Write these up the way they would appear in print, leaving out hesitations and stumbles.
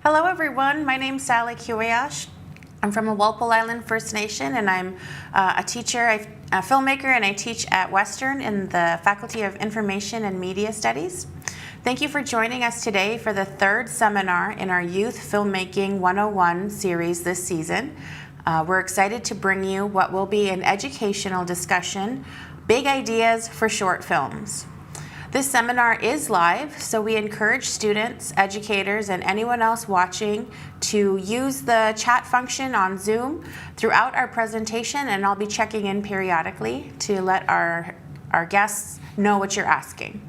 Hello everyone, my name's Sally Kiwayash. I'm from the Walpole Island First Nation and I'm a teacher, a filmmaker, and I teach at Western in the Faculty of Information and Media Studies. Thank you for joining us today for the third seminar in our Youth Filmmaking 101 series this season. We're excited to bring you what will be an educational discussion, Big Ideas for Short Films. This seminar is live, so we encourage students, educators, and anyone else watching to use the chat function on Zoom throughout our presentation, and I'll be checking in periodically to let our guests know what you're asking.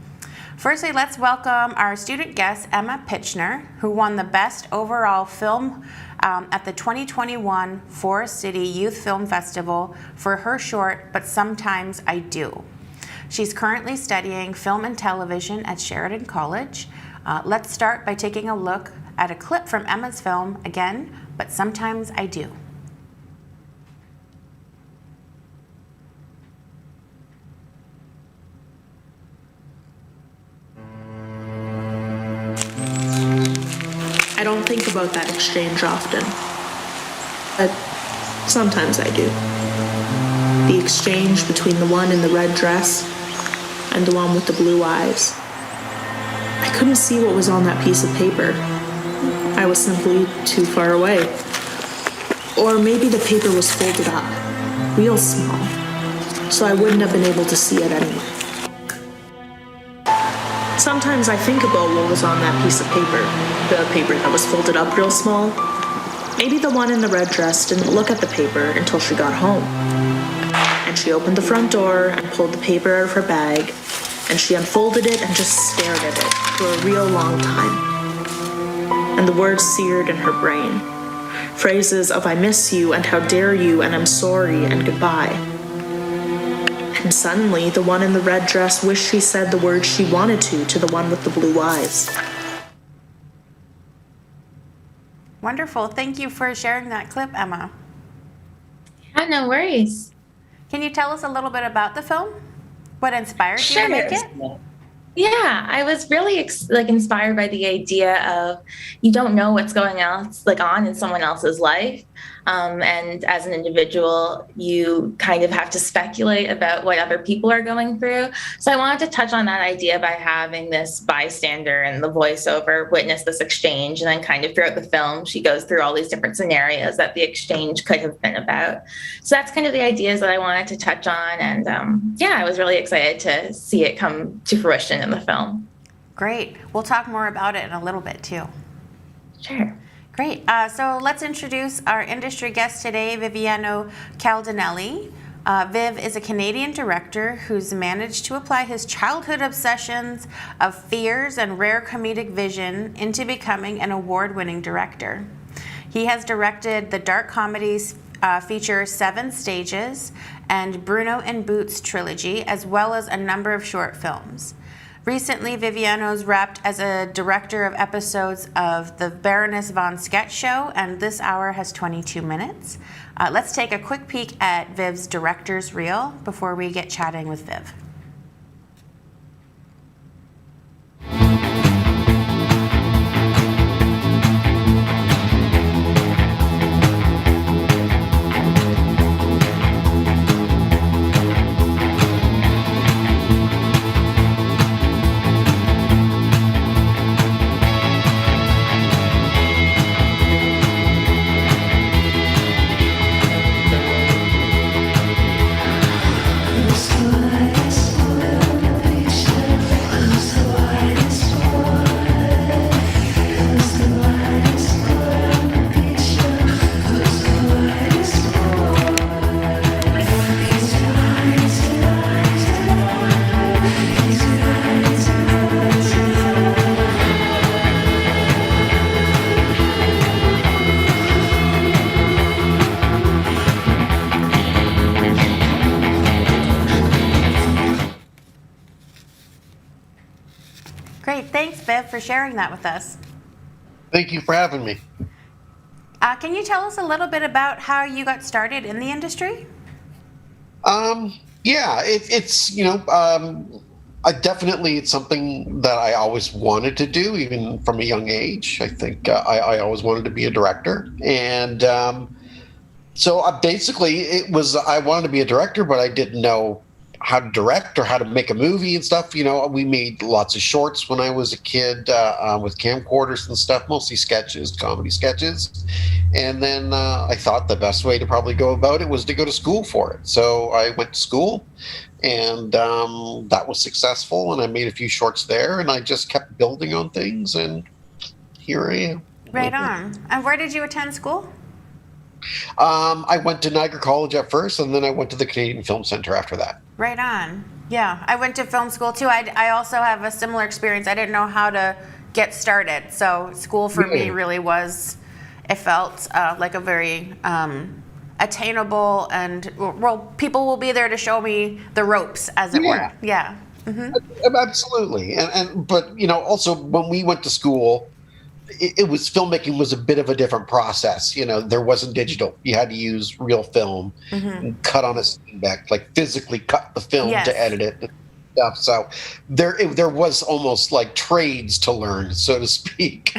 Firstly, let's welcome our student guest, Emma Pitchner, who won the Best Overall Film at the 2021 Forest City Youth Film Festival for her short, But Sometimes I Do. She's currently studying film and television at Sheridan College. Let's start by taking a look at a clip from Emma's film, again, But Sometimes I Do. I don't think about that exchange often, but sometimes I do. The exchange between the one in the red dress and the one with the blue eyes. I couldn't see what was on that piece of paper. I was simply too far away. Or maybe the paper was folded up, real small, so I wouldn't have been able to see it anyway. Sometimes I think about what was on that piece of paper, the paper that was folded up real small. Maybe the one in the red dress didn't look at the paper until she got home. And she opened the front door and pulled the paper out of her bag, and she unfolded it and just stared at it for a real long time. And the words seared in her brain. Phrases of I miss you and how dare you and I'm sorry and goodbye. And suddenly, the one in the red dress wished she said the words she wanted to the one with the blue eyes. Wonderful. Thank you for sharing that clip, Emma. Yeah, no worries. Can you tell us a little bit about the film? What inspired you to make it? Yeah, I was really inspired by the idea of you don't know what's going on in someone else's life. And as an individual, you kind of have to speculate about what other people are going through. So I wanted to touch on that idea by having this bystander and the voiceover witness this exchange. And then kind of throughout the film, she goes through all these different scenarios that the exchange could have been about. So that's kind of the ideas that I wanted to touch on. And I was really excited to see it come to fruition in the film. Great. We'll talk more about it in a little bit too. Sure. Great. So let's introduce our industry guest today, Viviano Caldinelli. Viv is a Canadian director who's managed to apply his childhood obsessions of fears and rare comedic vision into becoming an award-winning director. He has directed the dark comedies feature 7 Stages and Bruno and Boots trilogy, as well as a number of short films. Recently, Viviano's wrapped as a director of episodes of the Baroness von Sketch Show, and this hour has 22 minutes. Let's take a quick peek at Viv's director's reel before we get chatting with Viv. Great, thanks Viv for sharing that with us. Thank you for having me. Can you tell us a little bit about how you got started in the industry? Yeah, it's Definitely, it's something that I always wanted to do, even from a young age. I think I always wanted to be a director, and so basically, it was I wanted to be a director, but I didn't know how to direct or how to make a movie and stuff. We made lots of shorts when I was a kid with camcorders and stuff, mostly sketches, comedy sketches. And then I thought the best way to probably go about it was to go to school for it. So I went to school, and that was successful. And I made a few shorts there, and I just kept building on things, and here I am. Right on. And where did you attend school? I went to Niagara College at first, and then I went to the Canadian Film Center after that. Right on. Yeah, I went to film school too. I also have a similar experience. I didn't know how to get started, so school for me really was, it felt like a very attainable, and well, people will be there to show me the ropes, as it were. Yeah. Absolutely. But also when we went to school, it was filmmaking was a bit of a different process. There wasn't digital. You had to use real film and cut on a back, like physically cut the film to edit it and stuff. So there was almost like trades to learn, so to speak.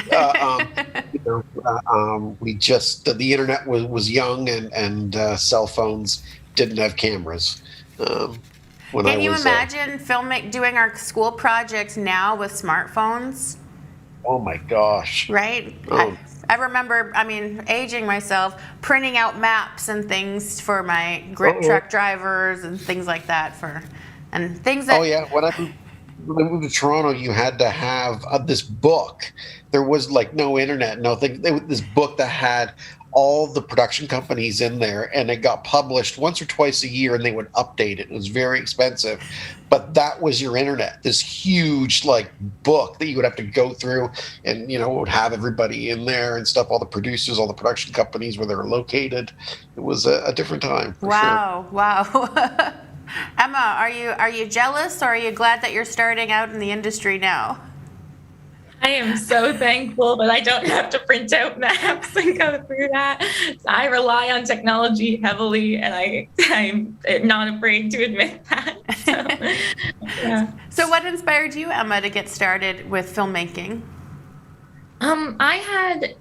We just the internet was young, and cell phones didn't have cameras. Can you imagine doing our school projects now with smartphones? Oh my gosh. Right? Oh. I remember, aging myself, printing out maps and things for my grip truck drivers and things like that Oh yeah, when I moved to Toronto, you had to have this book. There was like no internet, nothing. This book that had all the production companies in there, and it got published once or twice a year, and they would update it. It was very expensive, but that was your internet. This huge book that you would have to go through, and it would have everybody in there and stuff, all the producers, all the production companies, where they were located. It was a different time. Wow. Emma, are you jealous, or are you glad that you're starting out in the industry now? I am so thankful that I don't have to print out maps and go through that. I rely on technology heavily, and I'm not afraid to admit that. So, yeah. So what inspired you, Emma, to get started with filmmaking? I had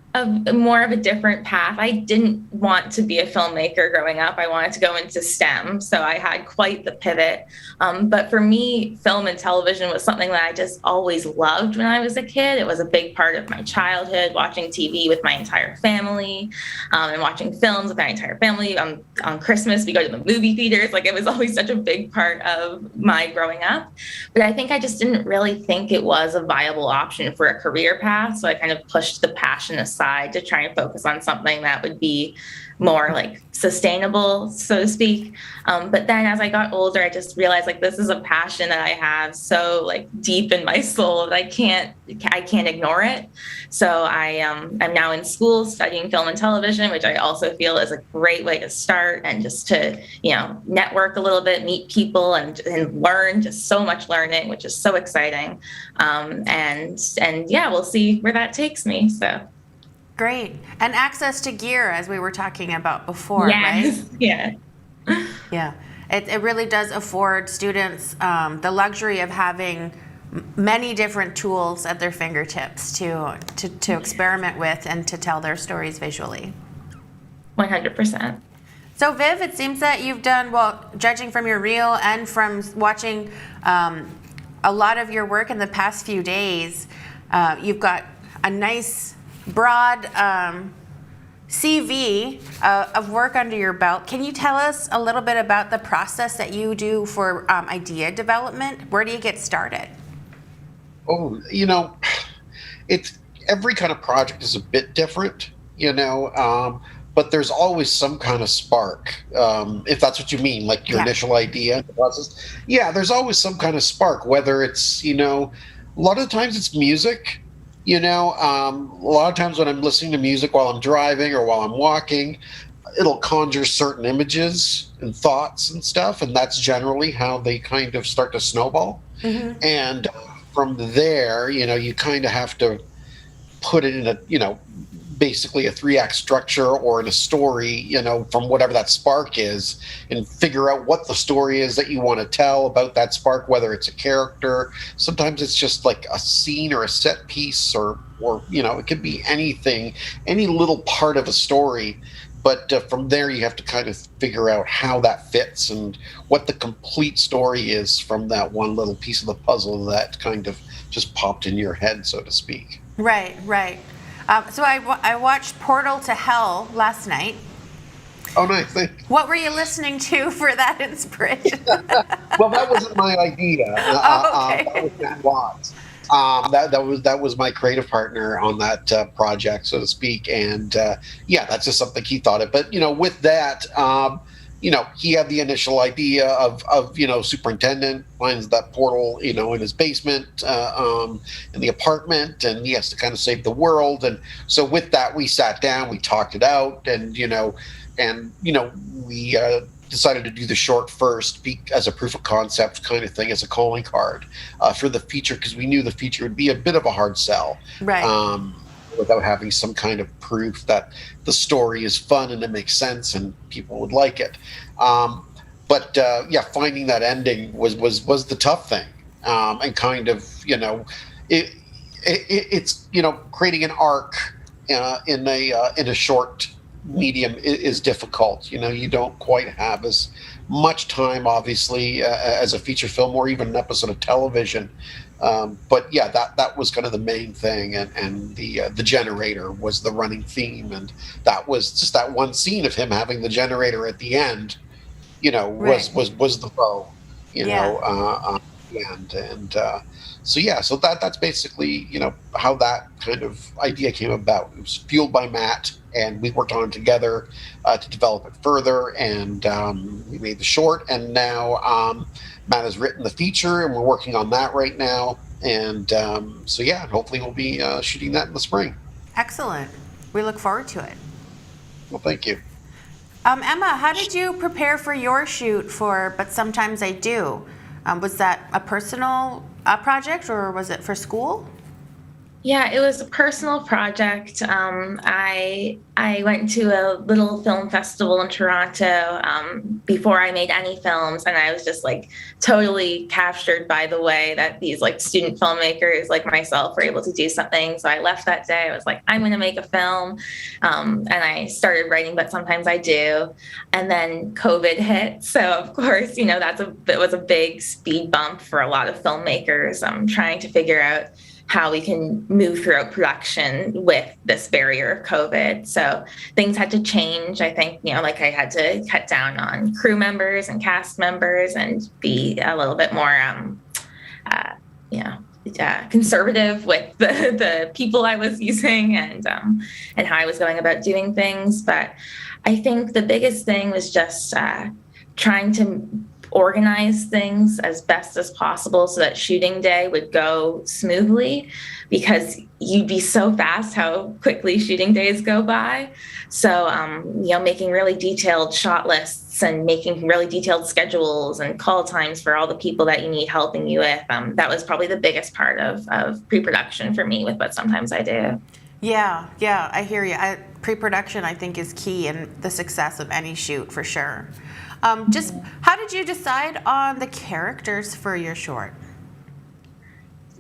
more of a different path. I didn't want to be a filmmaker growing up. I wanted to go into STEM, so I had quite the pivot. But for me, film and television was something that I just always loved when I was a kid. It was a big part of my childhood, watching TV with my entire family, and watching films with my entire family. On Christmas, we go to the movie theaters. It was always such a big part of my growing up. But I think I just didn't really think it was a viable option for a career path, so I kind of pushed the passion aside to try and focus on something that would be more sustainable, so to speak. But then as I got older, I just realized this is a passion that I have so deep in my soul that I can't ignore it. So I'm now in school studying film and television, which I also feel is a great way to start, and just to network a little bit, meet people, and learn. Just so much learning, which is so exciting. And yeah, we'll see where that takes me. So. Great. And access to gear, as we were talking about before, right? Yeah. Yeah. It really does afford students the luxury of having many different tools at their fingertips to experiment with and to tell their stories visually. 100%. So Viv, it seems that you've done, well, judging from your reel and from watching a lot of your work in the past few days, you've got a nice broad CV of work under your belt. Can you tell us a little bit about the process that you do for idea development? Where do you get started? Oh, it's every kind of project is a bit different, but there's always some kind of spark, if that's what you mean, your initial idea process. Yeah, there's always some kind of spark, whether it's, a lot of times it's music. A lot of times when I'm listening to music while I'm driving or while I'm walking, it'll conjure certain images and thoughts and stuff, and that's generally how they kind of start to snowball. And from there, you kind of have to put it in basically a 3-act structure or in a story, from whatever that spark is, and figure out what the story is that you want to tell about that spark, whether it's a character. Sometimes it's just like a scene or a set piece, or it could be anything, any little part of a story. But from there, you have to kind of figure out how that fits and what the complete story is from that one little piece of the puzzle that kind of just popped in your head, so to speak. Right, right. So I watched Portal to Hell last night. Oh, nice. What were you listening to for that inspiration? Well, that wasn't my idea. Okay. That was Dan Watts. That was my creative partner on that project, so to speak. And that's just something he thought of. But with that, he had the initial idea of superintendent finds that portal, in his basement, in the apartment, and he has to kind of save the world. And so with that, we sat down, we talked it out, and we decided to do the short first as a proof of concept kind of thing, as a calling card for the feature, because we knew the feature would be a bit of a hard sell. Right. Without having some kind of proof that the story is fun and it makes sense and people would like it. But finding that ending was the tough thing. And kind of, it's creating an arc in a short medium is difficult. You don't quite have as much time, obviously, as a feature film or even an episode of television. But that was kind of the main thing, and the generator was the running theme, and that was just that one scene of him having the generator at the end. Right. was the bow. So that's basically how that kind of idea came about. It was fueled by Matt, and we worked on it together to develop it further, and we made the short, and now Matt has written the feature, and we're working on that right now, and hopefully we'll be shooting that in the spring. Excellent. We look forward to it. Well, thank you. Emma, how did you prepare for your shoot for But Sometimes I Do? Was that a personal project, or was it for school? Yeah, it was a personal project. I went to a little film festival in Toronto before I made any films, and I was just like totally captured by the way that these like student filmmakers like myself were able to do something. So I left that day. I was like, I'm going to make a film, and I started writing. But Sometimes I Do, and then COVID hit. So of course, it was a big speed bump for a lot of filmmakers. Trying to figure out how we can move throughout production with this barrier of COVID. So things had to change. I think, like I had to cut down on crew members and cast members and be a little bit more, conservative with the people I was using and how I was going about doing things. But I think the biggest thing was just trying to organize things as best as possible so that shooting day would go smoothly, because you'd be so fast how quickly shooting days go by. So, making really detailed shot lists and making really detailed schedules and call times for all the people that you need helping you with. That was probably the biggest part of pre-production for me with But Sometimes I Do. Yeah, I hear you. Pre-production, I think, is key in the success of any shoot, for sure. Just how did you decide on the characters for your short?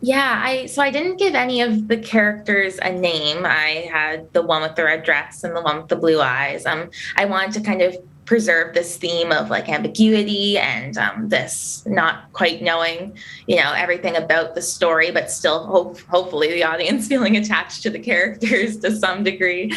Yeah, I didn't give any of the characters a name. I had the one with the red dress and the one with the blue eyes. I wanted to kind of preserve this theme of like ambiguity and this not quite knowing, everything about the story, but still hopefully the audience feeling attached to the characters to some degree.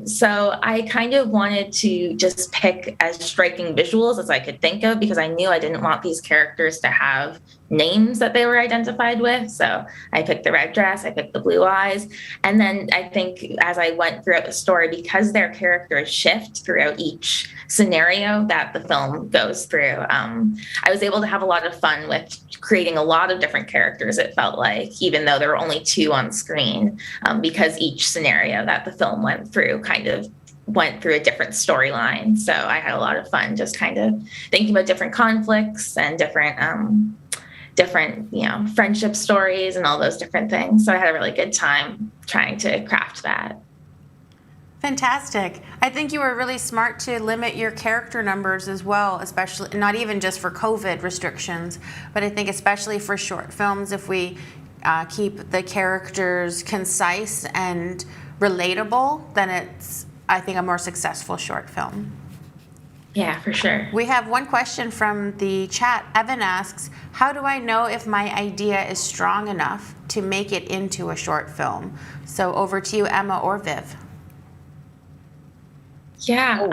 So I kind of wanted to just pick as striking visuals as I could think of, because I knew I didn't want these characters to have names that they were identified with. So I picked the red dress, I picked the blue eyes. And then I think as I went throughout the story, because their characters shift throughout each scenario that the film goes through, I was able to have a lot of fun with creating a lot of different characters, it felt like, even though there were only 2 on screen, because each scenario that the film went through kind of went through a different storyline. So I had a lot of fun just kind of thinking about different conflicts and different friendship stories and all those different things. So I had a really good time trying to craft that. Fantastic. I think you were really smart to limit your character numbers as well, especially not even just for COVID restrictions, but I think especially for short films, if we keep the characters concise and relatable, then it's, I think, a more successful short film. Yeah, for sure. We have one question from the chat. Evan asks, how do I know if my idea is strong enough to make it into a short film? So over to you, Emma or Viv. Yeah.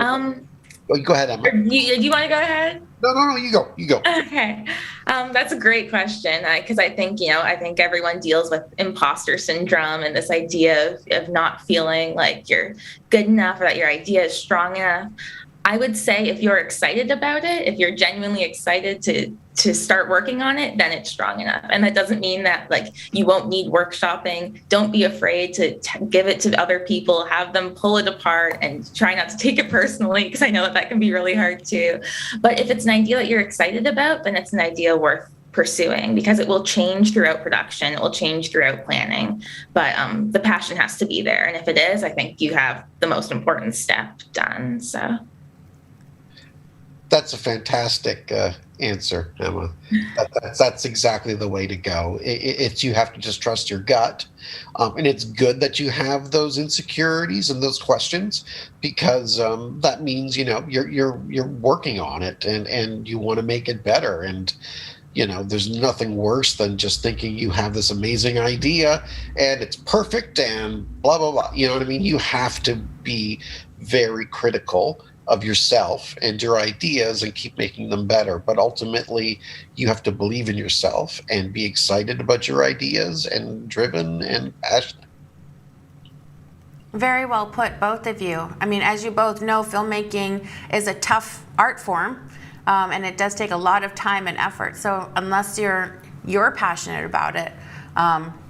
Go ahead, Emma. Do you want to go ahead? No, you go. Okay. That's a great question, because I think, I think everyone deals with imposter syndrome and this idea of not feeling like you're good enough or that your idea is strong enough. I would say if you're excited about it, if you're genuinely excited to start working on it, then it's strong enough. And that doesn't mean that like you won't need workshopping. Don't be afraid to give it to other people, have them pull it apart and try not to take it personally, because I know that can be really hard too. But if it's an idea that you're excited about, then it's an idea worth pursuing, because it will change throughout production. It will change throughout planning, but the passion has to be there. And if it is, I think you have the most important step done. So. That's a fantastic answer, Emma. That's exactly the way to go. It's you have to just trust your gut, and it's good that you have those insecurities and those questions, because that means you're working on it and you want to make it better. And there's nothing worse than just thinking you have this amazing idea and it's perfect and blah blah blah. You know what I mean? You have to be very critical of yourself and your ideas and keep making them better. But ultimately, you have to believe in yourself and be excited about your ideas and driven and passionate. Very well put, both of you. I mean, as you both know, filmmaking is a tough art form, and it does take a lot of time and effort. So unless you're passionate about it,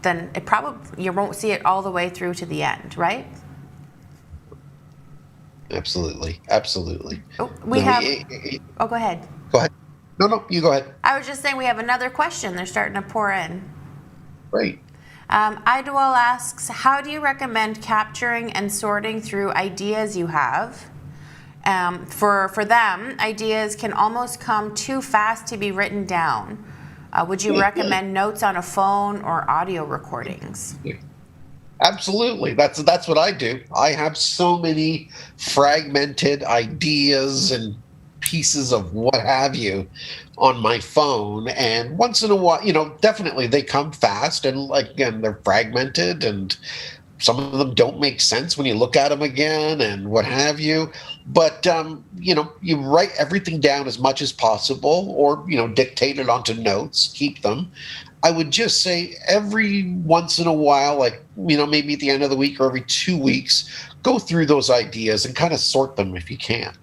then you won't see it all the way through to the end, right? Absolutely. Oh, go ahead. Go ahead. No, you go ahead. I was just saying we have another question. They're starting to pour in. Great. Idwell asks, how do you recommend capturing and sorting through ideas you have? For them, ideas can almost come too fast to be written down. Would you recommend notes on a phone or audio recordings? Absolutely. That's what I do. I have so many fragmented ideas and pieces of what have you on my phone, and once in a while, definitely they come fast, and again, they're fragmented, and some of them don't make sense when you look at them again and what have you. But you write everything down as much as possible, or dictate it onto notes, keep them. I would just say every once in a while, maybe at the end of the week or every 2 weeks, go through those ideas and kind of sort them if you can.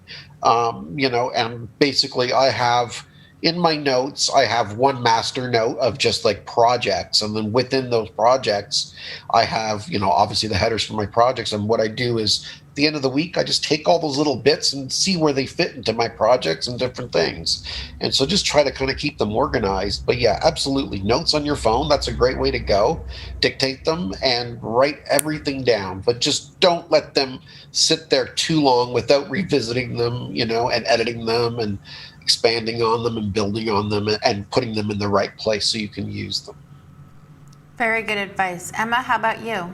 And basically I have in my notes, I have one master note of just like projects. And then within those projects, I have, obviously the headers for my projects. And what I do is at the end of the week, I just take all those little bits and see where they fit into my projects and different things. And so just try to kind of keep them organized. But yeah, absolutely. Notes on your phone. That's a great way to go. Dictate them and write everything down, but just don't let them sit there too long without revisiting them, and editing them and expanding on them and building on them and putting them in the right place so you can use them. Very good advice. Emma, how about you?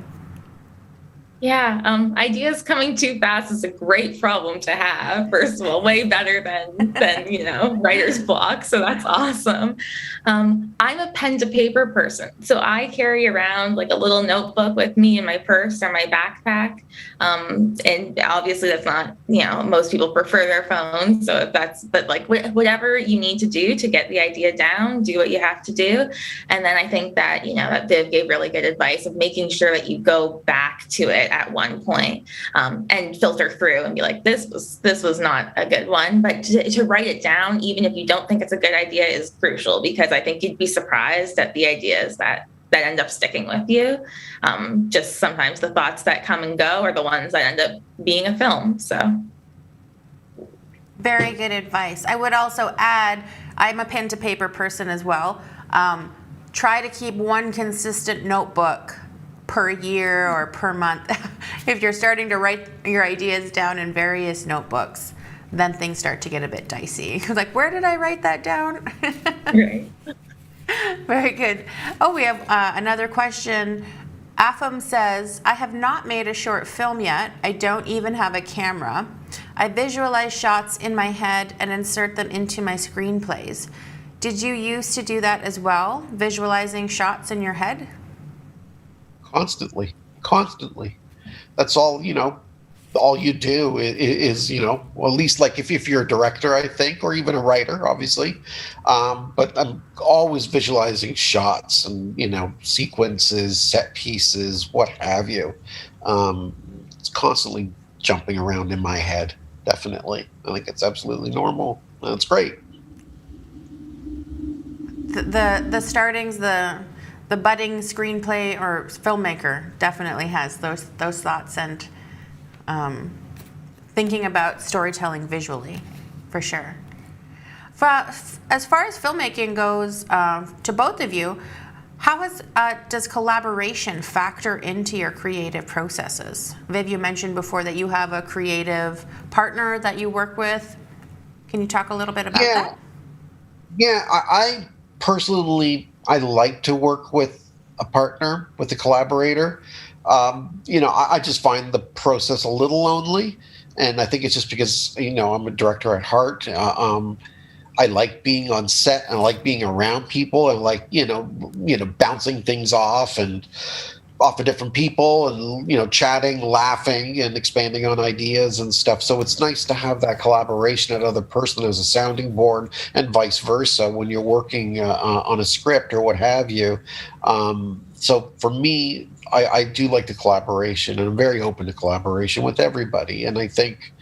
Yeah, ideas coming too fast is a great problem to have. First of all, way better than writer's block. So that's awesome. I'm a pen to paper person. So I carry around like a little notebook with me in my purse or my backpack. And obviously that's not, most people prefer their phones. So but like whatever you need to do to get the idea down, do what you have to do. And then I think that, that Viv gave really good advice of making sure that you go back to it at one point, and filter through and be like, this was not a good one. But to write it down, even if you don't think it's a good idea, is crucial, because I think you'd be surprised at the ideas that end up sticking with you. Just sometimes the thoughts that come and go are the ones that end up being a film. So. Very good advice. I would also add, I'm a pen to paper person as well. Try to keep one consistent notebook per year or per month. if you're starting to write your ideas down in various notebooks, then things start to get a bit dicey. Like, where did I write that down? Right. Very good. Oh, we have another question. Afam says, I have not made a short film yet. I don't even have a camera. I visualize shots in my head and insert them into my screenplays. Did you used to do that as well, visualizing shots in your head? Constantly. That's all, all you do is, well, at least like if you're a director, I think, or even a writer, obviously. But I'm always visualizing shots and, sequences, set pieces, what have you. It's constantly jumping around in my head, definitely. I think it's absolutely normal. That's great. The startings, the budding screenplay or filmmaker definitely has those thoughts and thinking about storytelling visually, for sure. As far as filmmaking goes, to both of you, how does collaboration factor into your creative processes? Viv, you mentioned before that you have a creative partner that you work with. Can you talk a little bit about that? Yeah, I personally, I like to work with a partner, with a collaborator. I just find the process a little lonely, and I think it's just because I'm a director at heart. I like being on set and I like being around people and like bouncing things off of different people and chatting, laughing, and expanding on ideas and stuff. So it's nice to have that collaboration, that other person as a sounding board, and vice versa when you're working on a script or what have you. So for me, I do like the collaboration, and I'm very open to collaboration with everybody. And I think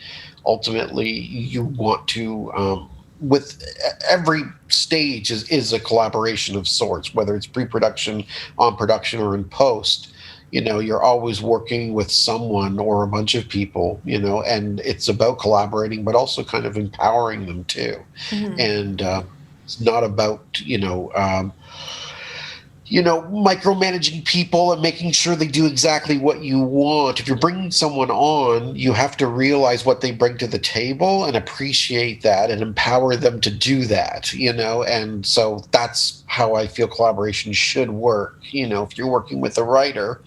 ultimately you want to, with every stage is a collaboration of sorts, whether it's pre-production, on production, or in post. You're always working with someone or a bunch of people, and it's about collaborating, but also kind of empowering them too. Mm-hmm. And it's not about, micromanaging people and making sure they do exactly what you want. If you're bringing someone on, you have to realize what they bring to the table and appreciate that and empower them to do that, and so that's how I feel collaboration should work. If you're working with a writer,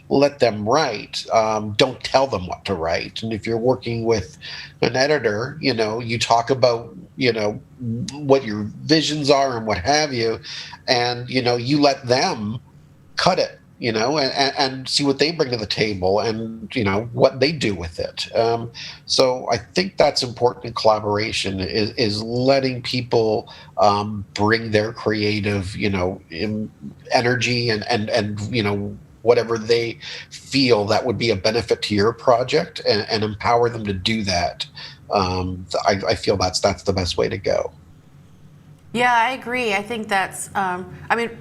let them write. Don't tell them what to write. And if you're working with an editor, you talk about, what your visions are and what have you, and you let them cut it, and see what they bring to the table and what they do with it. So I think that's important in collaboration, is letting people bring their creative energy and whatever they feel that would be a benefit to your project, and empower them to do that. I feel that's the best way to go. Yeah, I agree. I think that's,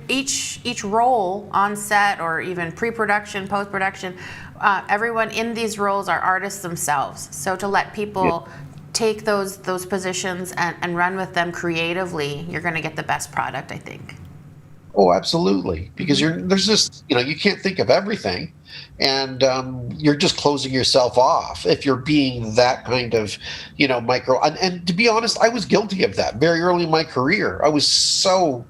each role on set or even pre-production, post-production, everyone in these roles are artists themselves. So to let people take those positions and run with them creatively, you're going to get the best product, I think. Oh, absolutely. Because there's just, you can't think of everything, and you're just closing yourself off if you're being that kind of, micro. And to be honest, I was guilty of that very early in my career. I was so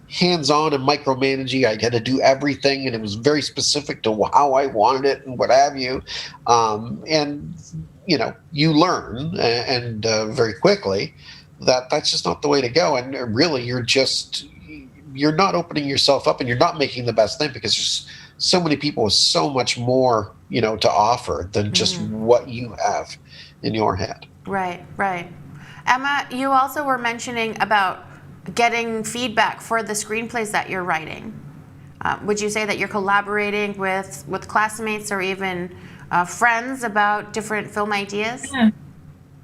hands-on and micromanaging. I had to do everything, and it was very specific to how I wanted it and what have you. And you learn and very quickly that that's just not the way to go. And really, you're not opening yourself up, and you're not making the best thing, because there's so many people with so much more, to offer than just what you have in your head. Right. Emma, you also were mentioning about getting feedback for the screenplays that you're writing. Would you say that you're collaborating with classmates or even friends about different film ideas?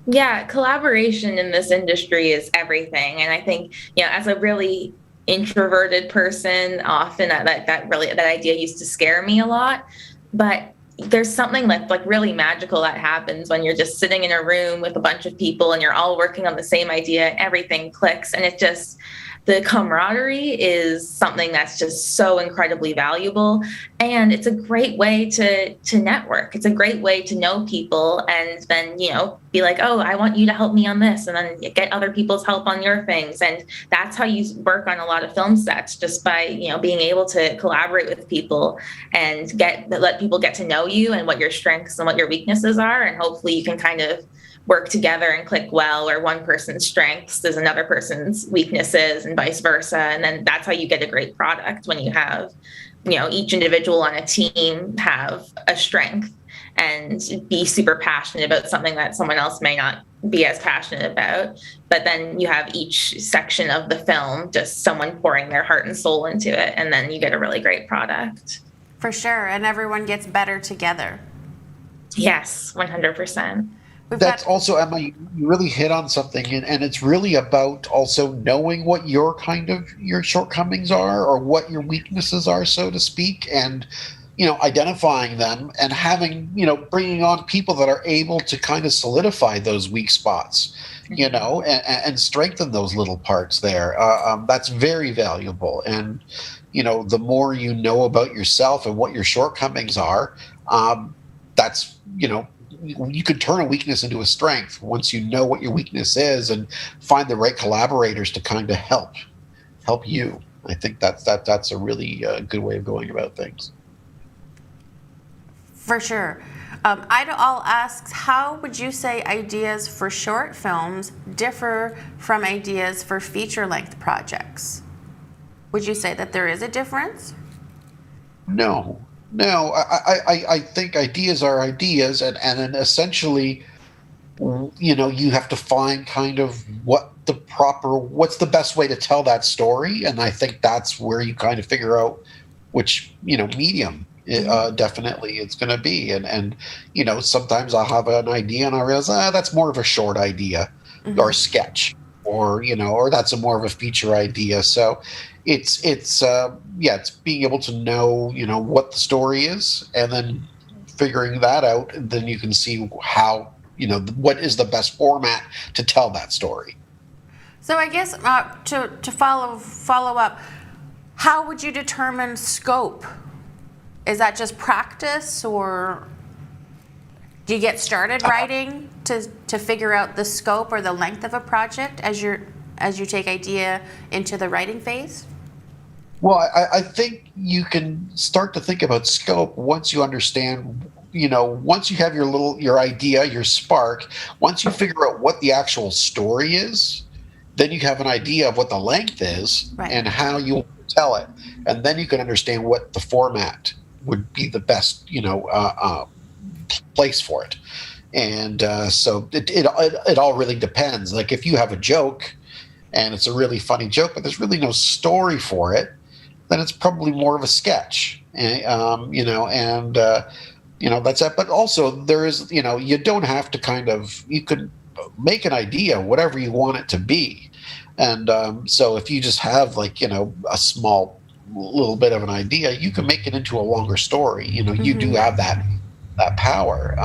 Yeah, collaboration in this industry is everything. And I think, as a really introverted person, often that idea used to scare me a lot. But there's something like really magical that happens when you're just sitting in a room with a bunch of people and you're all working on the same idea and everything clicks, and the camaraderie is something that's just so incredibly valuable. And it's a great way to network. It's a great way to know people and then, be like, oh, I want you to help me on this, and then get other people's help on your things. And that's how you work on a lot of film sets, just by, being able to collaborate with people and let people get to know you and what your strengths and what your weaknesses are. And hopefully you can kind of work together and click well, where one person's strengths is another person's weaknesses and vice versa. And then that's how you get a great product, when you have, each individual on a team have a strength and be super passionate about something that someone else may not be as passionate about. But then you have each section of the film, just someone pouring their heart and soul into it. And then you get a really great product. For sure. And everyone gets better together. Yes, 100%. That's also, Emma, you really hit on something, and it's really about also knowing what your shortcomings are, or what your weaknesses are, so to speak, and identifying them, and having bringing on people that are able to kind of solidify those weak spots, and strengthen those little parts there. That's very valuable, and the more you know about yourself and what your shortcomings are, that's you could turn a weakness into a strength once you know what your weakness is, and find the right collaborators to kind of help you. I think that's a really good way of going about things. For sure. I'll ask, how would you say ideas for short films differ from ideas for feature-length projects? Would you say that there is a difference? No, I think ideas are ideas, and then essentially, you have to find kind of what's the best way to tell that story, and I think that's where you kind of figure out which medium definitely it's going to be, and sometimes I'll have an idea and I realize that's more of a short idea, or a sketch, or that's a more of a feature idea. So it's being able to know what the story is, and then figuring that out, and then you can see how what is the best format to tell that story. So I guess to follow up, how would you determine scope? Is that just practice, or do you get started writing to figure out the scope or the length of a project as you take idea into the writing phase? Well, I think you can start to think about scope once you understand, once you have your idea, your spark, once you figure out what the actual story is, then you have an idea of what the length is, right, and how you want to tell it. And then you can understand what the format would be the best, place for it. And so it all really depends. Like, if you have a joke and it's a really funny joke, but there's really no story for it, then it's probably more of a sketch. That's it. But also there is, you don't have to you could make an idea, whatever you want it to be. And so if you just have a small little bit of an idea, you can make it into a longer story. You do have that power.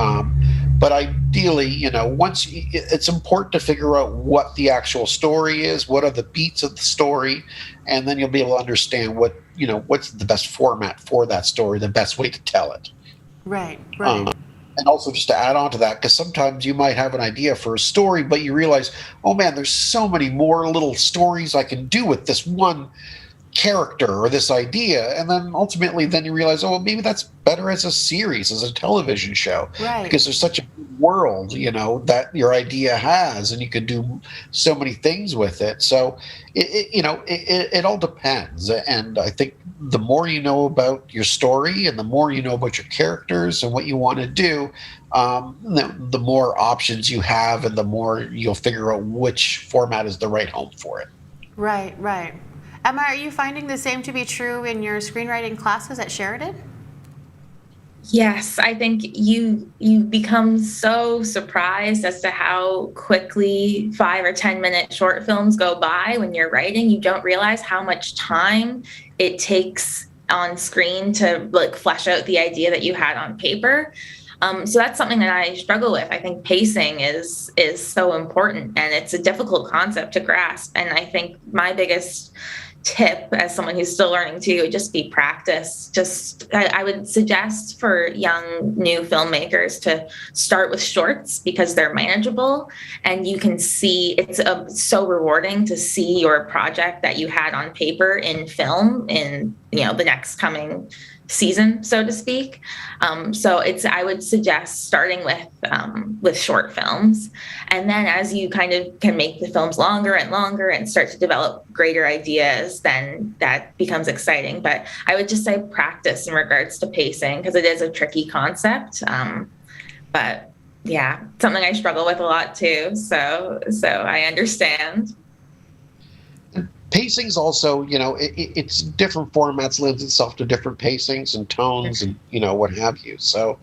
But ideally, it's important to figure out what the actual story is, what are the beats of the story, and then you'll be able to understand what's the best format for that story, the best way to tell it. Right. And also, just to add on to that, because sometimes you might have an idea for a story, but you realize, oh man, there's so many more little stories I can do with this one character or this idea, and then ultimately you realize, oh, well, maybe that's better as a series, as a television show, right, because there's such a big world that your idea has, and you can do so many things with it. So it all depends, and I think the more you know about your story, and the more you know about your characters and what you want to do, the more options you have, and the more you'll figure out which format is the right home for it. Right. Emma, are you finding the same to be true in your screenwriting classes at Sheridan? Yes, I think you become so surprised as to how quickly 5 or 10-minute short films go by when you're writing. You don't realize how much time it takes on screen to flesh out the idea that you had on paper. So that's something that I struggle with. I think pacing is so important, and it's a difficult concept to grasp. And I think my biggest tip as someone who's still learning too would just be practice. I would suggest for young new filmmakers to start with shorts because they're manageable, and you can see it's so rewarding to see your project that you had on paper in film in the next coming season, so to speak. So I would suggest starting with short films, and then as you kind of can make the films longer and longer and start to develop greater ideas, then that becomes exciting. But I would just say practice in regards to pacing because it is a tricky concept. But yeah, something I struggle with a lot too. So I understand. Pacing's also, it's different formats lends itself to different pacings and tones and, what have you. So,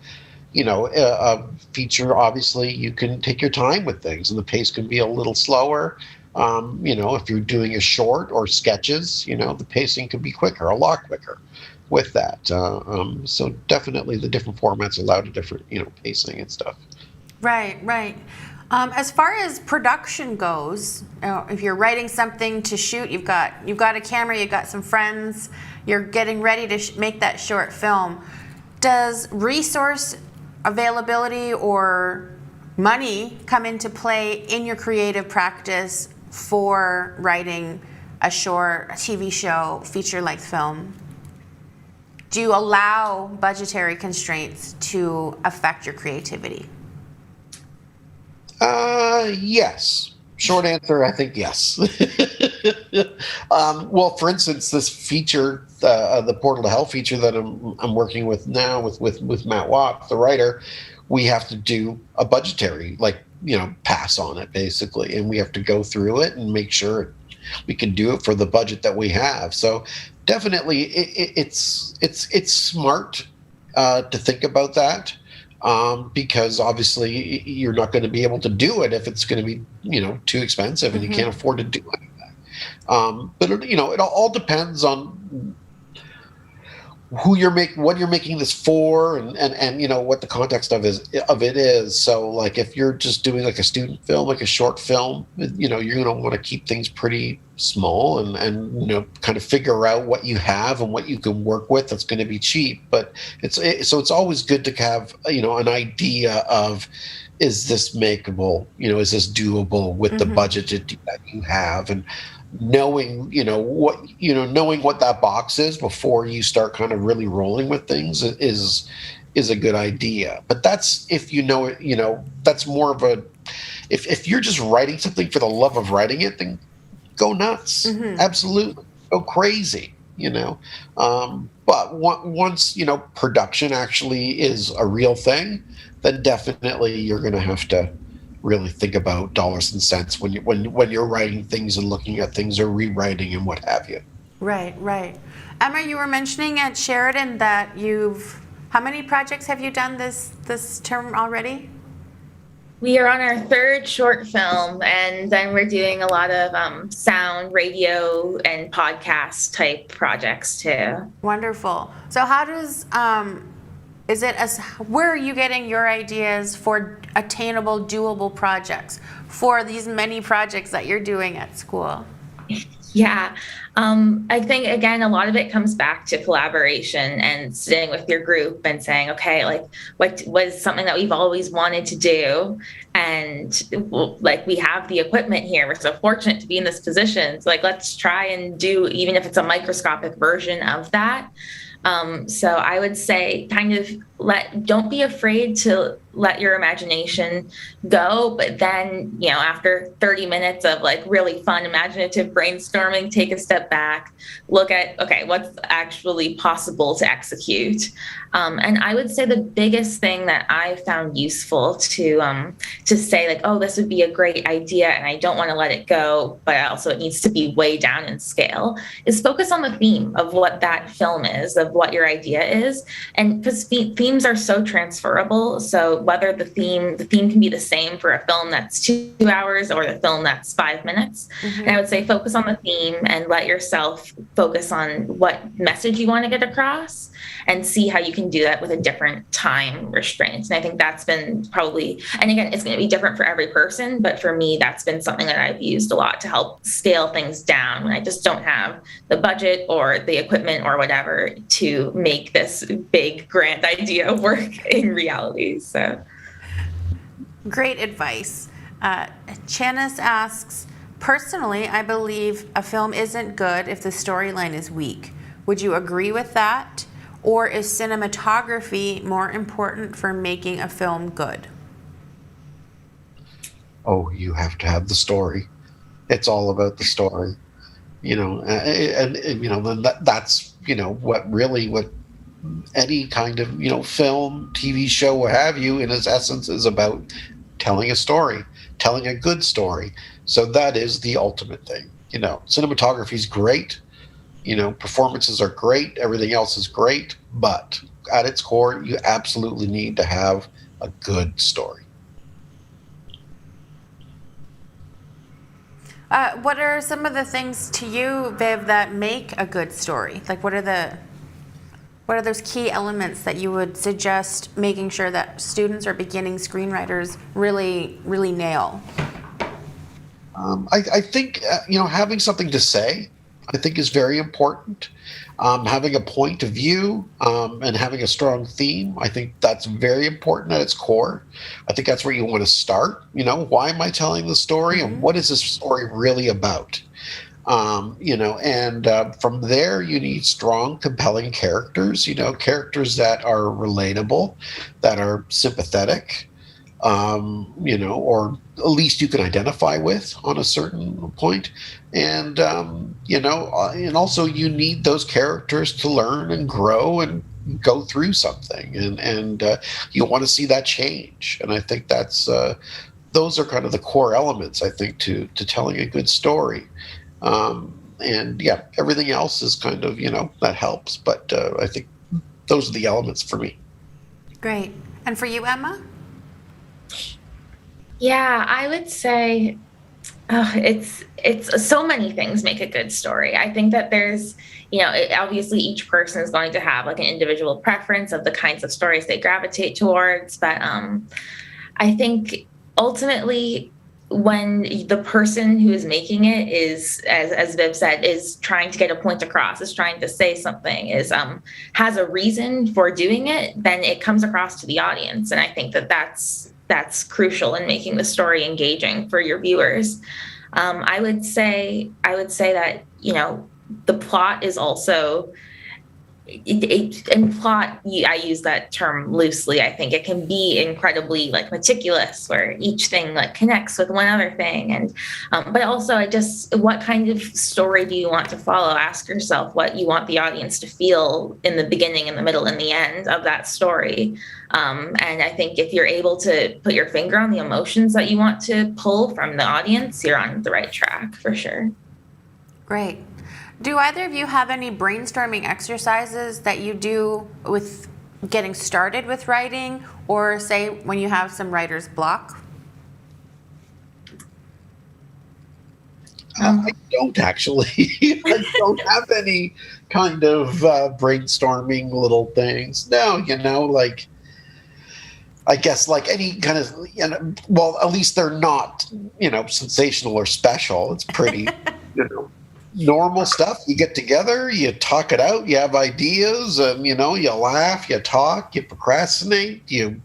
a feature, obviously, you can take your time with things and the pace can be a little slower. If you're doing a short or sketches, the pacing could be quicker, a lot quicker with that. So definitely the different formats allow to different, pacing and stuff. Right. As far as production goes, if you're writing something to shoot, you've got a camera, you've got some friends, you're getting ready to make that short film. Does resource availability or money come into play in your creative practice for writing a TV show, feature-length film? Do you allow budgetary constraints to affect your creativity? Yes. Short answer, I think yes. Well, for instance, this feature, the Portal to Hell feature that I'm working with now with Matt Watt, the writer, we have to do a budgetary, pass on it basically, and we have to go through it and make sure we can do it for the budget that we have. So definitely, it's smart to think about that. Because obviously you're not going to be able to do it if it's going to be, too expensive and you can't afford to do anything. But it all depends on what you're making this for, and what the context of it is. So like if you're just doing like a student film, like a short film, you're going to want to keep things pretty small and kind of figure out what you have and what you can work with that's going to be cheap. But it's always good to have an idea of, is this makeable, is this doable with the budget that you have, and knowing what that box is before you start kind of really rolling with things is a good idea. But that's if that's more of a, if you're just writing something for the love of writing it, then go nuts. Absolutely go crazy. But once production actually is a real thing, then definitely you're going to have to really think about dollars and cents when you're writing things and looking at things or rewriting and what have you. Right. Emma, you were mentioning at Sheridan that how many projects have you done this term already? We are on our third short film, and then we're doing a lot of sound, radio, and podcast type projects too. Wonderful. So how does where are you getting your ideas for attainable, doable projects for these many projects that you're doing at school? Yeah. I think, again, a lot of it comes back to collaboration and sitting with your group and saying, okay, like what was something that we've always wanted to do. And we have the equipment here. We're so fortunate to be in this position. So let's try and do, even if it's a microscopic version of that. So I would say don't be afraid to let your imagination go, but then, after 30 minutes of really fun, imaginative brainstorming, take a step back, look at, okay, what's actually possible to execute. And I would say the biggest thing that I found useful to say oh, this would be a great idea and I don't want to let it go, but also it needs to be way down in scale, is focus on the theme of what that film is, of what your idea is. And because themes are so transferable. So whether the theme can be the same for a film that's 2 hours or the film that's 5 minutes. And I would say focus on the theme and let yourself focus on what message you want to get across, and see how you can do that with a different time restraint. And I think that's been probably, and again, it's going to be different for every person, but for me, that's been something that I've used a lot to help scale things down when I just don't have the budget or the equipment or whatever to make this big grand idea work in reality. So Great advice. Janice asks, personally, I believe a film isn't good if the storyline is weak. Would you agree with that? Or is cinematography more important for making a film good? Oh, you have to have the story. It's all about the story, and you know, then that's, what any kind of, film, TV show, what have you, in its essence is about telling a story, telling a good story. So that is the ultimate thing. Cinematography is great. Performances are great. Everything else is great. But at its core, you absolutely need to have a good story. What are some of the things to you, Viv, that make a good story? Like, what are those key elements that you would suggest making sure that students or beginning screenwriters really, really nail? I think, having something to say, I think, is very important. Having a point of view and having a strong theme, I think that's very important at its core. I think that's where you want to start. Why am I telling the story, and what is this story really about? And from there, you need strong, compelling characters, characters that are relatable, that are sympathetic, or at least you can identify with on a certain point. And, and also you need those characters to learn and grow and go through something. And you want to see that change. And I think that's, those are kind of the core elements, I think, to telling a good story. And yeah, everything else is kind of, that helps. But I think those are the elements for me. Great. And for you, Emma? yeah, I would say it's so many things make a good story. I think that there's, obviously each person is going to have like an individual preference of the kinds of stories they gravitate towards. But I think ultimately, when the person who is making it is, as Viv said, is trying to get a point across, is trying to say something, has a reason for doing it, then it comes across to the audience. And I think that that's crucial in making the story engaging for your viewers. I would say that, the plot is also, in plot, I use that term loosely. I think it can be incredibly meticulous, where each thing connects with one other thing. And but also, what kind of story do you want to follow? Ask yourself what you want the audience to feel in the beginning, in the middle, and the end of that story. And I think if you're able to put your finger on the emotions that you want to pull from the audience, you're on the right track for sure. Great. Do either of you have any brainstorming exercises that you do with getting started with writing, or say when you have some writer's block? I don't actually. I don't have any kind of brainstorming little things. No, I guess any kind of, well, at least they're not, sensational or special. It's pretty, normal stuff. You get together, you talk it out, you have ideas, and you laugh, you talk, you procrastinate, and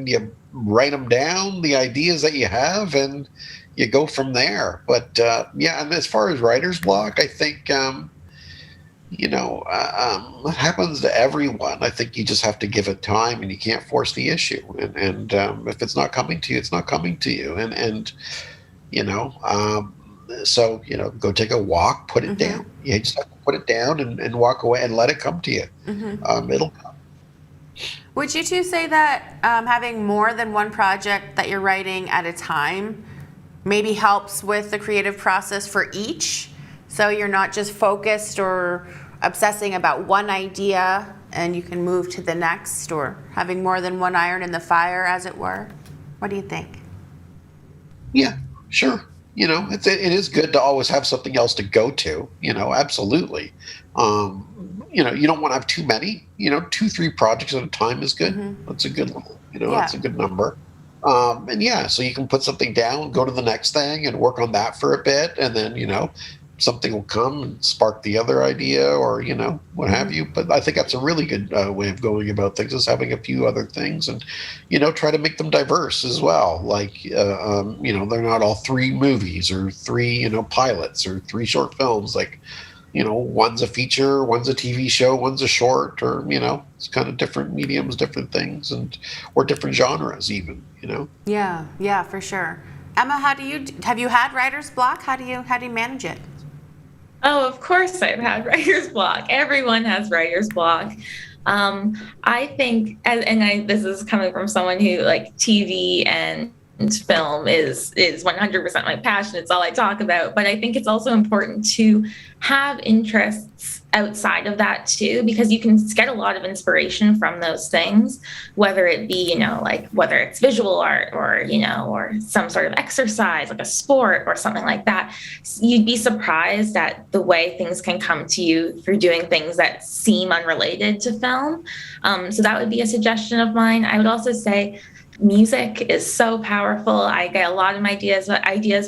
you write them down, the ideas that you have, and you go from there. But and as far as writer's block, I think it happens to everyone. I think you just have to give it time, and you can't force the issue. And if it's not coming to you, it's not coming to you. So, go take a walk, put it down. You just have to put it down and walk away and let it come to you. It'll come. Would you two say that having more than one project that you're writing at a time maybe helps with the creative process for each? So you're not just focused or obsessing about one idea and you can move to the next, or having more than one iron in the fire, as it were? What do you think? Yeah, sure. It is good to always have something else to go to. Absolutely. You don't want to have too many. 2, 3 projects at a time is good. That's a good level. Yeah. That's a good number. And yeah, so you can put something down, go to the next thing, and work on that for a bit, and then something will come and spark the other idea, or what have you. But I think that's a really good way of going about things, is having a few other things, and try to make them diverse as well. Like they're not all 3 movies or 3 pilots or 3 short films. Like one's a feature, one's a TV show, one's a short, or it's kind of different mediums, different things, or different genres even. Yeah, for sure. Emma, have you had writer's block? How do you manage it? Oh, of course I've had writer's block. Everyone has writer's block. I think, this is coming from someone who like TV and film is 100% my passion. It's all I talk about. But I think it's also important to have interests outside of that too, because you can get a lot of inspiration from those things, whether it be, whether it's visual art or, or some sort of exercise, like a sport or something like that. You'd be surprised at the way things can come to you through doing things that seem unrelated to film. So that would be a suggestion of mine. I would also say music is so powerful. I get a lot of ideas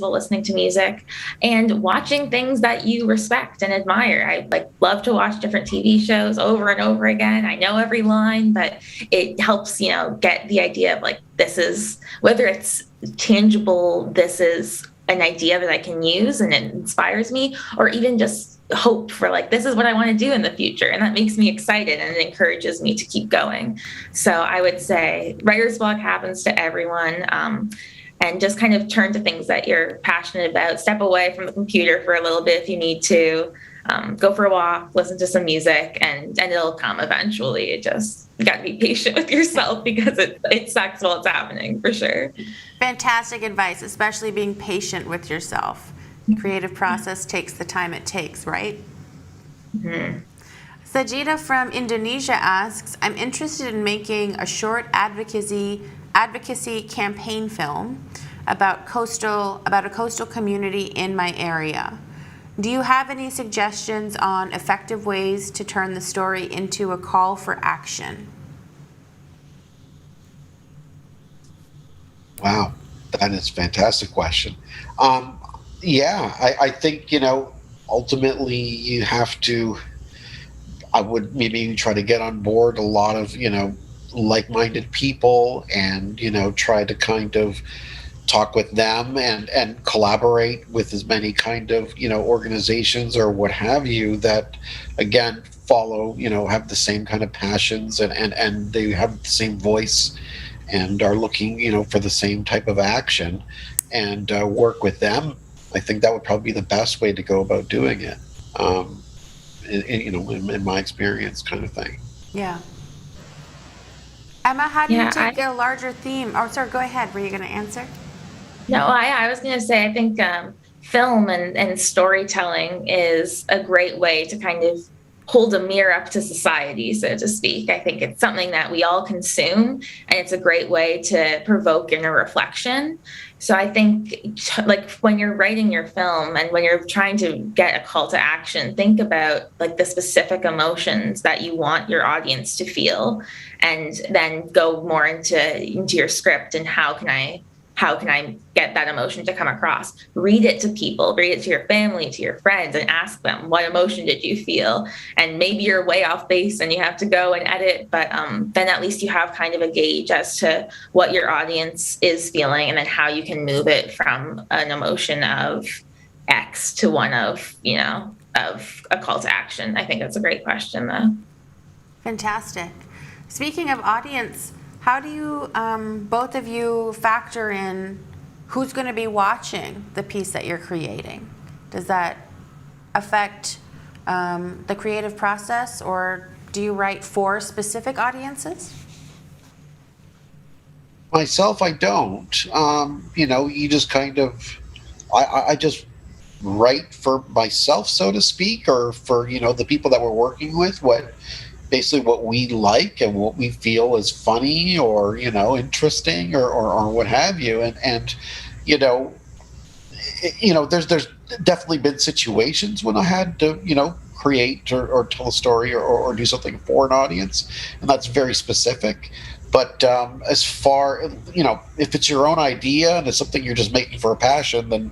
while listening to music, and watching things that you respect and admire. I love to watch different TV shows over and over again. I know every line, but it helps, get the idea of this is, whether it's tangible, this is an idea that I can use and it inspires me, or even just hope for this is what I want to do in the future. And that makes me excited and it encourages me to keep going. So I would say writer's block happens to everyone. And just kind of turn to things that you're passionate about. Step away from the computer for a little bit if you need to. Go for a walk, listen to some music, and it'll come eventually. You got to be patient with yourself, because it sucks while it's happening, for sure. Fantastic advice, especially being patient with yourself. Creative process takes the time it takes, right? Mm-hmm. Sajida from Indonesia asks, I'm interested in making a short advocacy campaign film about a coastal community in my area. Do you have any suggestions on effective ways to turn the story into a call for action? Wow, that is a fantastic question. Yeah, I think, ultimately you have to, I would maybe try to get on board a lot of, like-minded people, and, try to kind of talk with them and collaborate with as many kind of, organizations or what have you that, again, follow, have the same kind of passions, and they have the same voice and are looking, for the same type of action, and work with them. I think that would probably be the best way to go about doing it, in my experience, kind of thing. Yeah. Emma, how do you take a larger theme? Oh, sorry, go ahead. Were you going to answer? No, I was going to say, I think film and storytelling is a great way to kind of hold a mirror up to society, so to speak. I think it's something that we all consume, and it's a great way to provoke inner reflection. So I think when you're writing your film and when you're trying to get a call to action, think about the specific emotions that you want your audience to feel, and then go more into your script and how can I get that emotion to come across? Read it to people, read it to your family, to your friends, and ask them, what emotion did you feel? And maybe you're way off base and you have to go and edit, but then at least you have kind of a gauge as to what your audience is feeling, and then how you can move it from an emotion of X to one of, of a call to action. I think that's a great question, though. Fantastic. Speaking of audience, how do you, both of you, factor in who's going to be watching the piece that you're creating? Does that affect the creative process, or do you write for specific audiences? Myself, I don't. You just kind of, I just write for myself, so to speak, or for, the people that we're working with, what basically what we like and what we feel is funny or interesting or what have you, and you know there's definitely been situations when I had to create or tell a story or do something for an audience, and that's very specific. But as far if it's your own idea and it's something you're just making for a passion, then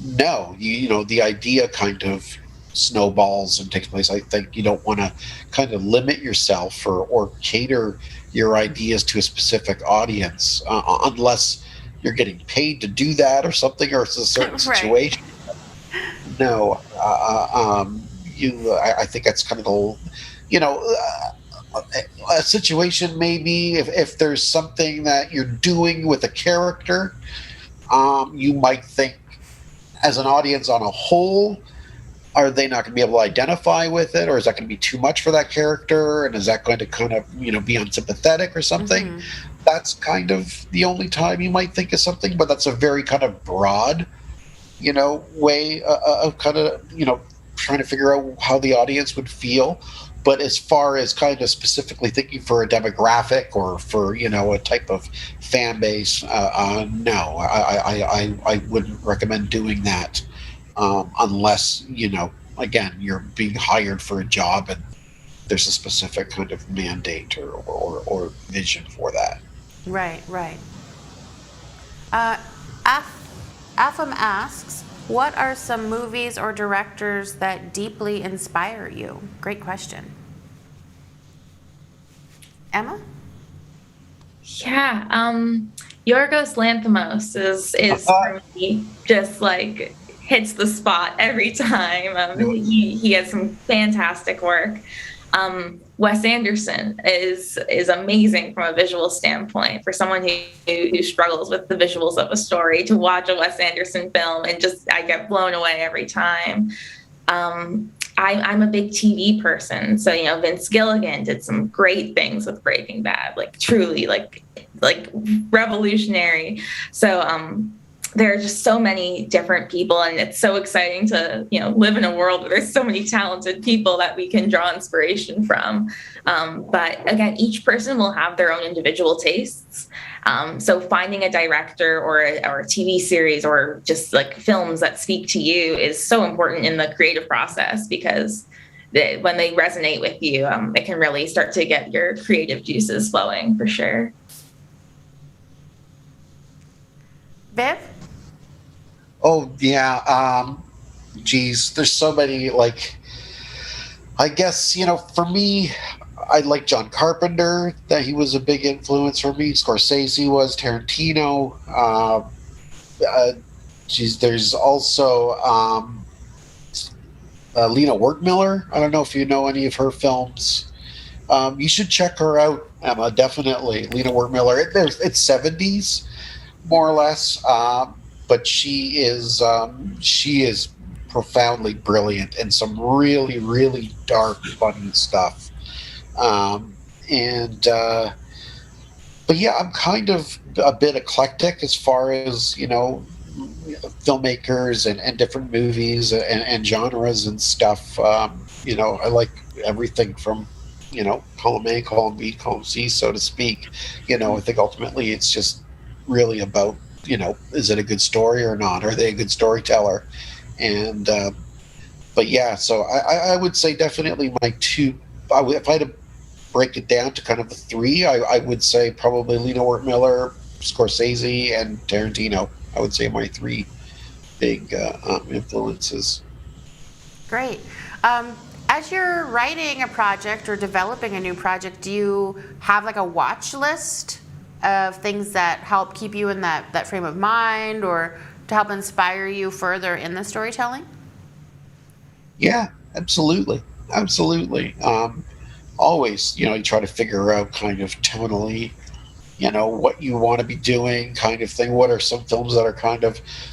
no, the idea kind of snowballs and takes place. I think you don't want to kind of limit yourself or cater your ideas to a specific audience unless you're getting paid to do that or something, or it's a certain Right. situation. No, I think that's kind of the, a situation maybe if there's something that you're doing with a character, you might think as an audience on a whole, are they not going to be able to identify with it, or is that going to be too much for that character, and is that going to kind of be unsympathetic or something? That's kind of the only time you might think of something, but that's a very kind of broad way of kind of trying to figure out how the audience would feel. But as far as kind of specifically thinking for a demographic or for a type of fan base, no, I wouldn't recommend doing that unless again, you're being hired for a job and there's a specific kind of mandate or vision for that. Right, right. Afam asks, what are some movies or directors that deeply inspire you? Great question. Emma? Yeah, Yorgos Lanthimos is for me just like hits the spot every time. He has some fantastic work. Wes Anderson is amazing from a visual standpoint. For someone who struggles with the visuals of a story, to watch a Wes Anderson film and I get blown away every time. I'm a big TV person, so Vince Gilligan did some great things with Breaking Bad, like truly like revolutionary. So there are just so many different people, and it's so exciting to live in a world where there's so many talented people that we can draw inspiration from. But again, each person will have their own individual tastes. So finding a director or a TV series or just like films that speak to you is so important in the creative process, because when they resonate with you, it can really start to get your creative juices flowing for sure. Viv? Oh yeah, geez, there's so many. Like, I guess for me, I like John Carpenter. That he was a big influence for me. Scorsese was, Tarantino. There's also Lena Wertmiller. I don't know if you know any of her films. You should check her out, Emma. Definitely, Lena Wertmiller. It's 70s, more or less. But she is profoundly brilliant and some really, really dark, funny stuff. But yeah, I'm kind of a bit eclectic as far as filmmakers and different movies and genres and stuff. I like everything from column A, column B, column C, so to speak. I think ultimately it's just really about is it a good story or not? Are they a good storyteller? And but yeah, so I would say definitely my two. If I had to break it down to kind of the three, I would say probably Lena Wertmiller, Scorsese, and Tarantino. I would say my three big influences. Great. As you're writing a project or developing a new project, do you have like a watch list of things that help keep you in that frame of mind, or to help inspire you further in the storytelling? Yeah, absolutely. Always, you try to figure out kind of tonally, what you want to be doing, kind of thing. What are some films that are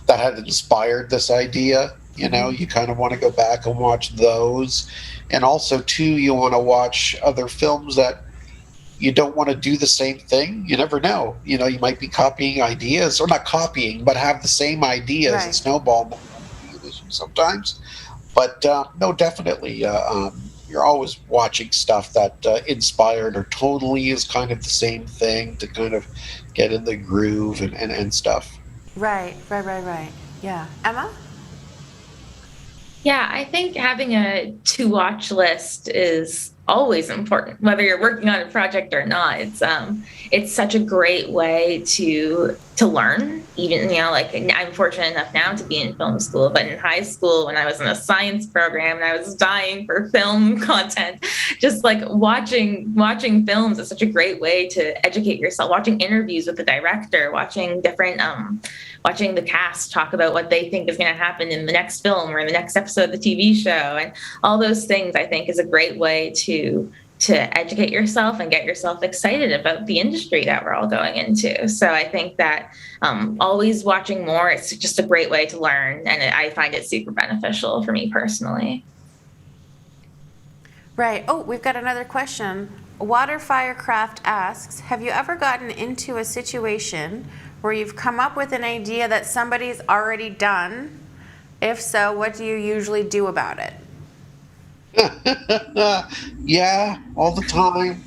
that have inspired this idea? You kind of want to go back and watch those. And also, too, you want to watch other films that you don't want to do the same thing. You never know. You might be copying ideas, or not copying, but have the same ideas and snowball sometimes. But no, definitely. you're always watching stuff that inspired or totally is kind of the same thing to kind of get in the groove and stuff. Right. Yeah. Emma? Yeah, I think having a to watch list is always important, whether you're working on a project or not. It's such a great way to learn. Even, like, I'm fortunate enough now to be in film school, but in high school when I was in a science program and I was dying for film content, just like watching films is such a great way to educate yourself. Watching interviews with the director, watching the cast talk about what they think is going to happen in the next film or in the next episode of the TV show, and all those things, I think, is a great way to educate yourself and get yourself excited about the industry that we're all going into. So I think that always watching more, it's just a great way to learn, and I find it super beneficial for me personally. Right. Oh, we've got another question. Waterfirecraft asks, have you ever gotten into a situation where you've come up with an idea that somebody's already done? If so, what do you usually do about it? Yeah, all the time.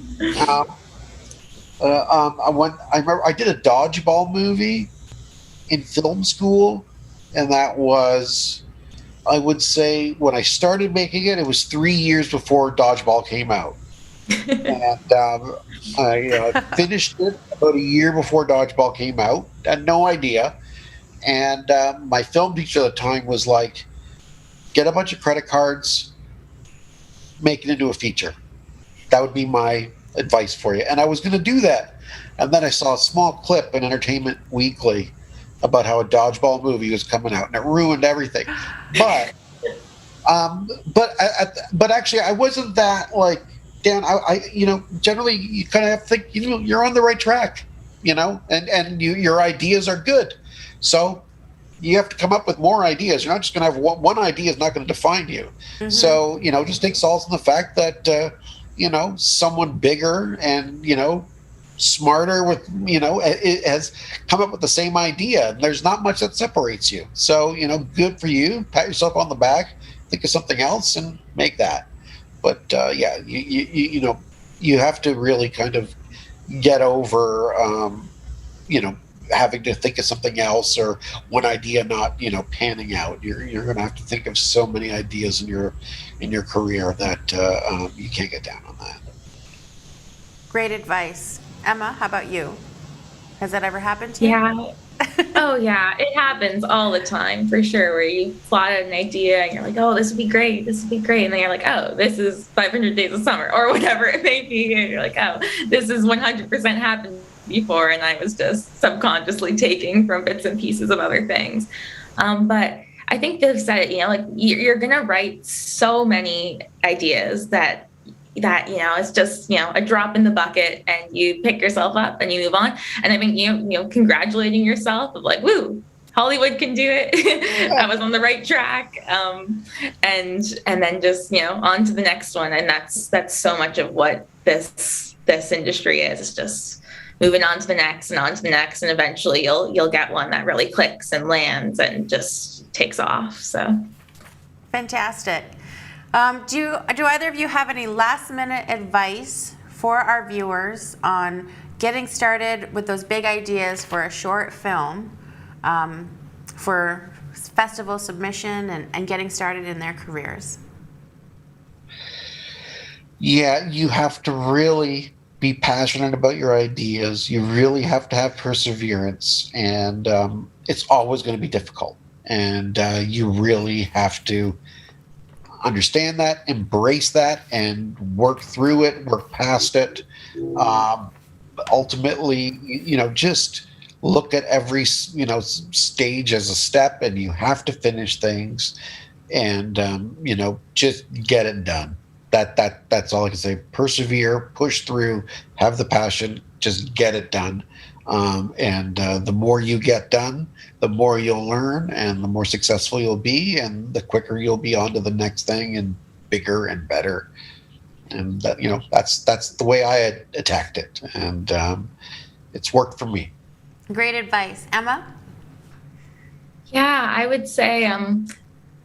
I remember I did a dodgeball movie in film school, and that was, I would say, when I started making it, it was 3 years before dodgeball came out. And I finished it about a year before dodgeball came out. Had no idea. And my film teacher at the time was like, get a bunch of credit cards, make it into a feature. That would be my advice for you. And I was going to do that. And then I saw a small clip in Entertainment Weekly about how a dodgeball movie was coming out, and it ruined everything. But but actually, I wasn't that like down. Generally you kind of have to think, you're on the right track, and your ideas are good. So you have to come up with more ideas. You're not just going to have one idea is not going to define you. Mm-hmm. So, just take solace in the fact that, someone bigger and, smarter with, it has come up with the same idea. And there's not much that separates you. So, good for you. Pat yourself on the back, think of something else and make that. But, you have to really kind of get over, having to think of something else or one idea not panning out. You're going to have to think of so many ideas in your career that you can't get down on that. Great advice. Emma, how about you? Has that ever happened to you? Yeah. Oh yeah, it happens all the time for sure, where you plot out an idea and you're like, oh, this would be great, and then you're like, oh, this is 500 Days of Summer or whatever it may be, and you're like, oh, this is 100% happened before, and I was just subconsciously taking from bits and pieces of other things. But I think they've said it, you're gonna write so many ideas that it's just a drop in the bucket, and you pick yourself up and you move on. And I mean, congratulating yourself of like, woo, Hollywood can do it. I was on the right track. And then just on to the next one. And that's so much of what this industry is. It's just moving on to the next and on to the next, and eventually you'll get one that really clicks and lands and just takes off. So fantastic. Do either of you have any last minute advice for our viewers on getting started with those big ideas for a short film, for festival submission and getting started in their careers? Yeah, you have to really be passionate about your ideas. You really have to have perseverance, and it's always going to be difficult. And you really have to understand that, embrace that, and work through it, work past it. Ultimately, just look at every, stage as a step, and you have to finish things, and, just get it done. That's all I can say. Persevere, push through, have the passion, just get it done. And the more you get done, the more you'll learn, and the more successful you'll be, and the quicker you'll be on to the next thing, and bigger and better. And that's the way I had attacked it, and it's worked for me. Great advice. Emma? Yeah, I would say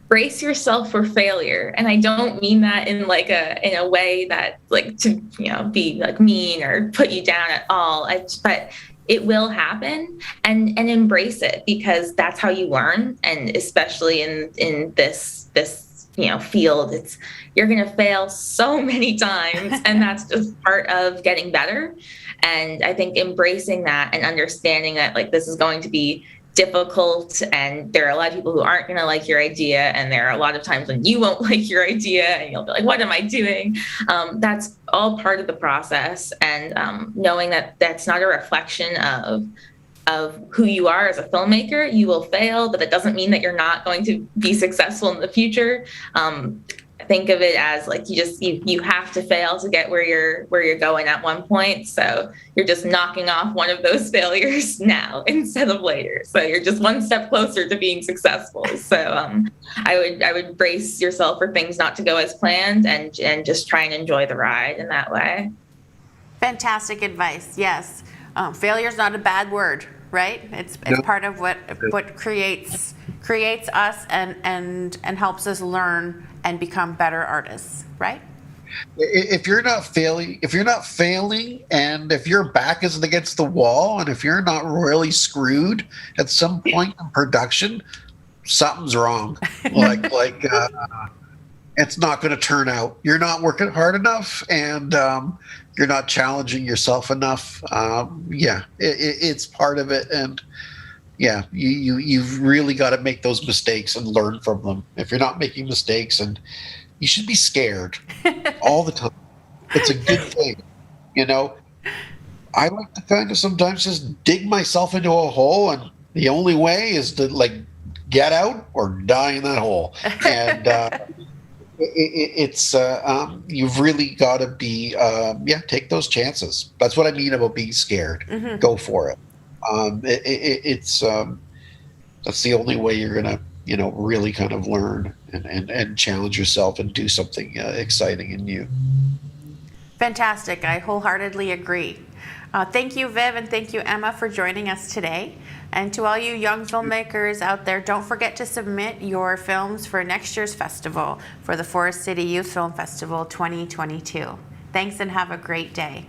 brace yourself for failure. And I don't mean that in in a way that like to, be like mean or put you down at all. But it will happen, and embrace it, because that's how you learn. And especially in this field, you're going to fail so many times, and that's just part of getting better. And I think embracing that and understanding that like this is going to be difficult, and there are a lot of people who aren't going to like your idea, and there are a lot of times when you won't like your idea and you'll be like, what am I doing? That's all part of the process. And knowing that that's not a reflection of who you are as a filmmaker. You will fail, but that doesn't mean that you're not going to be successful in the future. Think of it as like you have to fail to get where you're going at one point. So you're just knocking off one of those failures now instead of later. So you're just one step closer to being successful. So I would brace yourself for things not to go as planned, and just try and enjoy the ride in that way. Fantastic advice. Yes, failure is not a bad word, right? It's part of what creates us and helps us learn and become better artists, right? If you're not failing, and if your back isn't against the wall, and if you're not royally screwed at some point in production, something's wrong. It's not going to turn out. You're not working hard enough, and you're not challenging yourself enough. It's part of it, and yeah, you've really got to make those mistakes and learn from them. If you're not making mistakes, and you should be scared all the time. It's a good thing, I like to kind of sometimes just dig myself into a hole, and the only way is to like get out or die in that hole. And you've really got to be take those chances. That's what I mean about being scared. Mm-hmm. Go for it. That's the only way you're gonna really kind of learn and challenge yourself and do something exciting and new. Fantastic. I wholeheartedly agree. Thank you, Viv, and thank you, Emma, for joining us today. And to all you young filmmakers out there, don't forget to submit your films for next year's festival, for the Forest City Youth Film Festival 2022. Thanks, and have a great day.